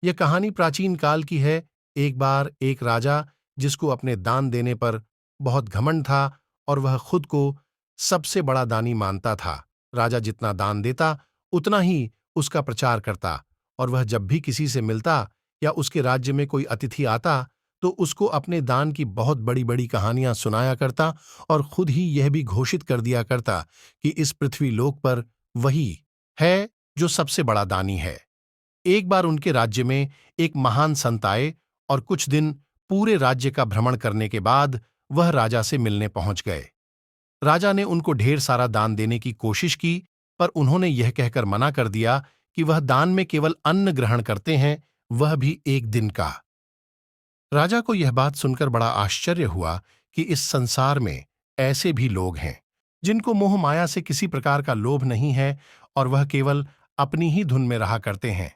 यह कहानी प्राचीन काल की है। एक बार एक राजा, जिसको अपने दान देने पर बहुत घमंड था और वह खुद को सबसे बड़ा दानी मानता था। राजा जितना दान देता उतना ही उसका प्रचार करता, और वह जब भी किसी से मिलता या उसके राज्य में कोई अतिथि आता तो उसको अपने दान की बहुत बड़ी बड़ी कहानियां सुनाया करता, और खुद ही यह भी घोषित कर दिया करता कि इस पृथ्वी लोक पर वही है जो सबसे बड़ा दानी है। एक बार उनके राज्य में एक महान संत आए, और कुछ दिन पूरे राज्य का भ्रमण करने के बाद वह राजा से मिलने पहुंच गए। राजा ने उनको ढेर सारा दान देने की कोशिश की, पर उन्होंने यह कहकर मना कर दिया कि वह दान में केवल अन्न ग्रहण करते हैं, वह भी एक दिन का। राजा को यह बात सुनकर बड़ा आश्चर्य हुआ कि इस संसार में ऐसे भी लोग हैं जिनको मोह माया से किसी प्रकार का लोभ नहीं है, और वह केवल अपनी ही धुन में रहा करते हैं।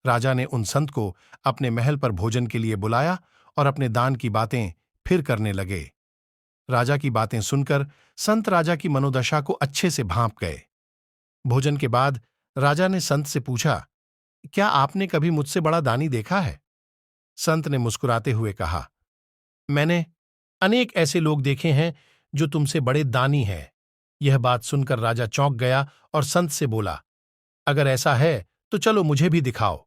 राजा ने उन संत को अपने महल पर भोजन के लिए बुलाया और अपने दान की बातें फिर करने लगे। राजा की बातें सुनकर संत राजा की मनोदशा को अच्छे से भांप गए। भोजन के बाद राजा ने संत से पूछा, क्या आपने कभी मुझसे बड़ा दानी देखा है? संत ने मुस्कुराते हुए कहा, मैंने अनेक ऐसे लोग देखे हैं जो तुमसे बड़े दानी हैं। यह बात सुनकर राजा चौंक गया और संत से बोला, अगर ऐसा है तो चलो मुझे भी दिखाओ।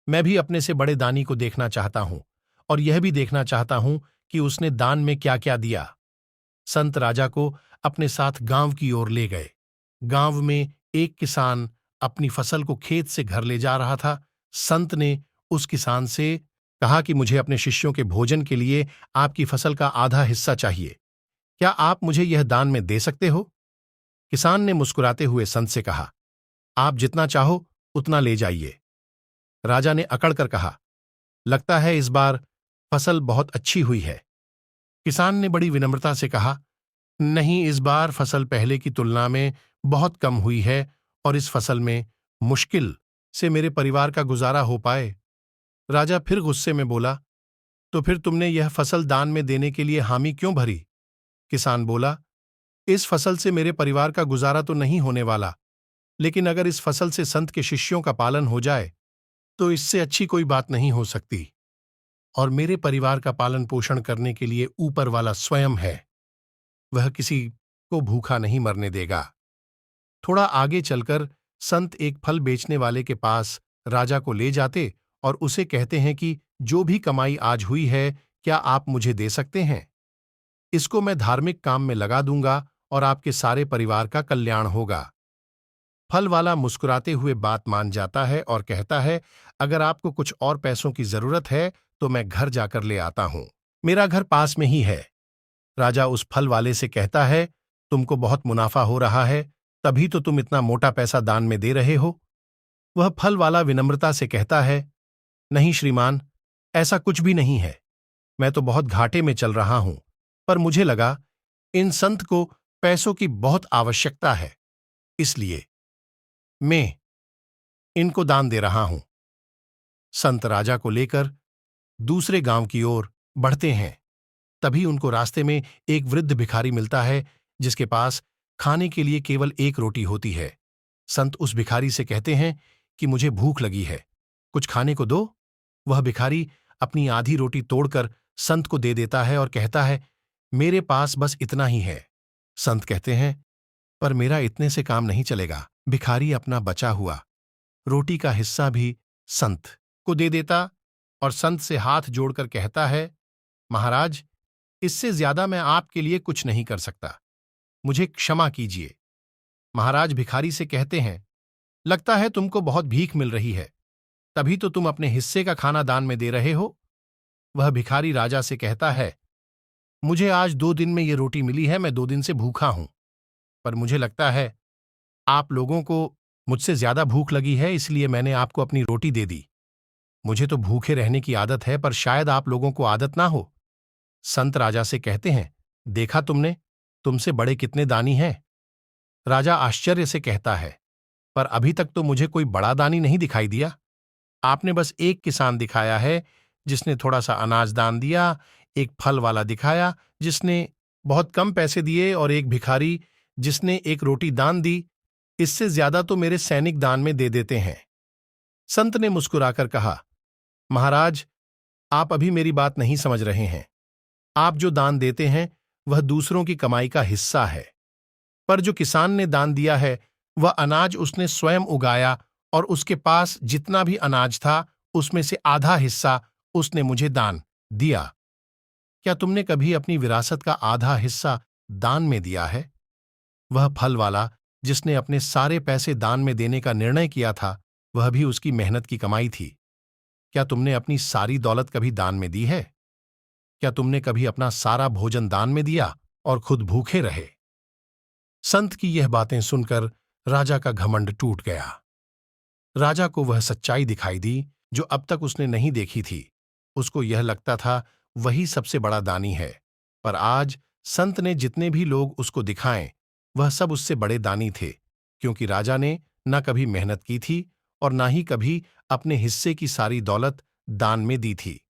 मैं भी अपने से बड़े दानी को देखना चाहता हूं, और यह भी देखना चाहता हूं कि उसने दान में क्या क्या दिया। संत राजा को अपने साथ गांव की ओर ले गए। गांव में एक किसान अपनी फसल को खेत से घर ले जा रहा था। संत ने उस किसान से कहा कि मुझे अपने शिष्यों के भोजन के लिए आपकी फसल का आधा हिस्सा चाहिए। क्या आप मुझे यह दान में दे सकते हो? किसान ने मुस्कुराते हुए संत से कहा, आप जितना चाहो उतना ले जाइए। राजा ने अकड़ कर कहा, लगता है इस बार फसल बहुत अच्छी हुई है। किसान ने बड़ी विनम्रता से कहा, नहीं, इस बार फसल पहले की तुलना में बहुत कम हुई है, और इस फसल में मुश्किल से मेरे परिवार का गुजारा हो पाए। राजा फिर गुस्से में बोला, तो फिर तुमने यह फसल दान में देने के लिए हामी क्यों भरी? किसान बोला, इस फसल से मेरे परिवार का गुजारा तो नहीं होने वाला, लेकिन अगर इस फसल से संत के शिष्यों का पालन हो जाए तो इससे अच्छी कोई बात नहीं हो सकती, और मेरे परिवार का पालन पोषण करने के लिए ऊपर वाला स्वयं है। वह किसी को भूखा नहीं मरने देगा। थोड़ा आगे चलकर संत एक फल बेचने वाले के पास राजा को ले जाते और उसे कहते हैं कि जो भी कमाई आज हुई है, क्या आप मुझे दे सकते हैं? इसको मैं धार्मिक काम में लगा दूंगा और आपके सारे परिवार का कल्याण होगा। फल वाला मुस्कुराते हुए बात मान जाता है और कहता है, अगर आपको कुछ और पैसों की जरूरत है तो मैं घर जाकर ले आता हूं, मेरा घर पास में ही है। राजा उस फल वाले से कहता है, तुमको बहुत मुनाफा हो रहा है, तभी तो तुम इतना मोटा पैसा दान में दे रहे हो। वह फल वाला विनम्रता से कहता है, नहीं श्रीमान, ऐसा कुछ भी नहीं है। मैं तो बहुत घाटे में चल रहा हूं, पर मुझे लगा इन संत को पैसों की बहुत आवश्यकता है, इसलिए मैं इनको दान दे रहा हूं। संत राजा को लेकर दूसरे गांव की ओर बढ़ते हैं। तभी उनको रास्ते में एक वृद्ध भिखारी मिलता है, जिसके पास खाने के लिए केवल एक रोटी होती है। संत उस भिखारी से कहते हैं कि मुझे भूख लगी है, कुछ खाने को दो। वह भिखारी अपनी आधी रोटी तोड़कर संत को दे देता है और कहता है, मेरे पास बस इतना ही है। संत कहते हैं, पर मेरा इतने से काम नहीं चलेगा। भिखारी अपना बचा हुआ रोटी का हिस्सा भी संत को दे देता और संत से हाथ जोड़कर कहता है, महाराज, इससे ज्यादा मैं आपके लिए कुछ नहीं कर सकता, मुझे क्षमा कीजिए। महाराज भिखारी से कहते हैं, लगता है तुमको बहुत भीख मिल रही है, तभी तो तुम अपने हिस्से का खाना दान में दे रहे हो। वह भिखारी राजा से कहता है, मुझे आज 2 दिन में ये रोटी मिली है, मैं 2 दिन से भूखा हूं, पर मुझे लगता है आप लोगों को मुझसे ज्यादा भूख लगी है, इसलिए मैंने आपको अपनी रोटी दे दी। मुझे तो भूखे रहने की आदत है, पर शायद आप लोगों को आदत ना हो। संत राजा से कहते हैं, देखा तुमने, तुमसे बड़े कितने दानी हैं। राजा आश्चर्य से कहता है, पर अभी तक तो मुझे कोई बड़ा दानी नहीं दिखाई दिया। आपने बस एक किसान दिखाया है जिसने थोड़ा सा अनाज दान दिया, एक फल वाला दिखाया जिसने बहुत कम पैसे दिए, और एक भिखारी जिसने एक रोटी दान दी। इससे ज्यादा तो मेरे सैनिक दान में दे देते हैं। संत ने मुस्कुराकर कहा, महाराज, आप अभी मेरी बात नहीं समझ रहे हैं। आप जो दान देते हैं वह दूसरों की कमाई का हिस्सा है, पर जो किसान ने दान दिया है वह अनाज उसने स्वयं उगाया और उसके पास जितना भी अनाज था उसमें से आधा हिस्सा उसने मुझे दान दिया। क्या तुमने कभी अपनी विरासत का आधा हिस्सा दान में दिया है? वह फल वाला जिसने अपने सारे पैसे दान में देने का निर्णय किया था, वह भी उसकी मेहनत की कमाई थी। क्या तुमने अपनी सारी दौलत कभी दान में दी है? क्या तुमने कभी अपना सारा भोजन दान में दिया और खुद भूखे रहे? संत की यह बातें सुनकर राजा का घमंड टूट गया। राजा को वह सच्चाई दिखाई दी जो अब तक उसने नहीं देखी थी। उसको यह लगता था वही सबसे बड़ा दानी है, पर आज संत ने जितने भी लोग उसको दिखाएं, वह सब उससे बड़े दानी थे, क्योंकि राजा ने न कभी मेहनत की थी और न ही कभी अपने हिस्से की सारी दौलत दान में दी थी।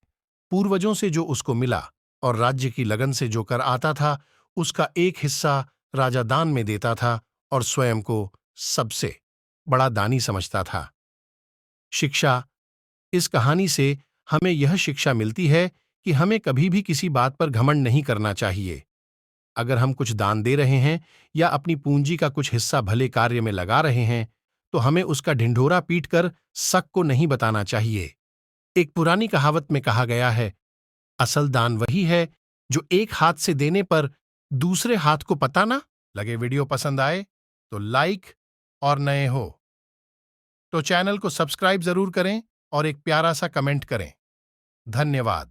पूर्वजों से जो उसको मिला और राज्य की लगन से जो कर आता था, उसका एक हिस्सा राजा दान में देता था और स्वयं को सबसे बड़ा दानी समझता था। शिक्षा। इस कहानी से हमें यह शिक्षा मिलती है कि हमें कभी भी किसी बात पर घमंड नहीं करना चाहिए। अगर हम कुछ दान दे रहे हैं या अपनी पूंजी का कुछ हिस्सा भले कार्य में लगा रहे हैं, तो हमें उसका ढिंढोरा पीटकर शक को नहीं बताना चाहिए। एक पुरानी कहावत में कहा गया है, असल दान वही है जो एक हाथ से देने पर दूसरे हाथ को पता ना लगे। वीडियो पसंद आए तो लाइक और नए हो तो चैनल को सब्सक्राइब जरूर करें और एक प्यारा सा कमेंट करें। धन्यवाद।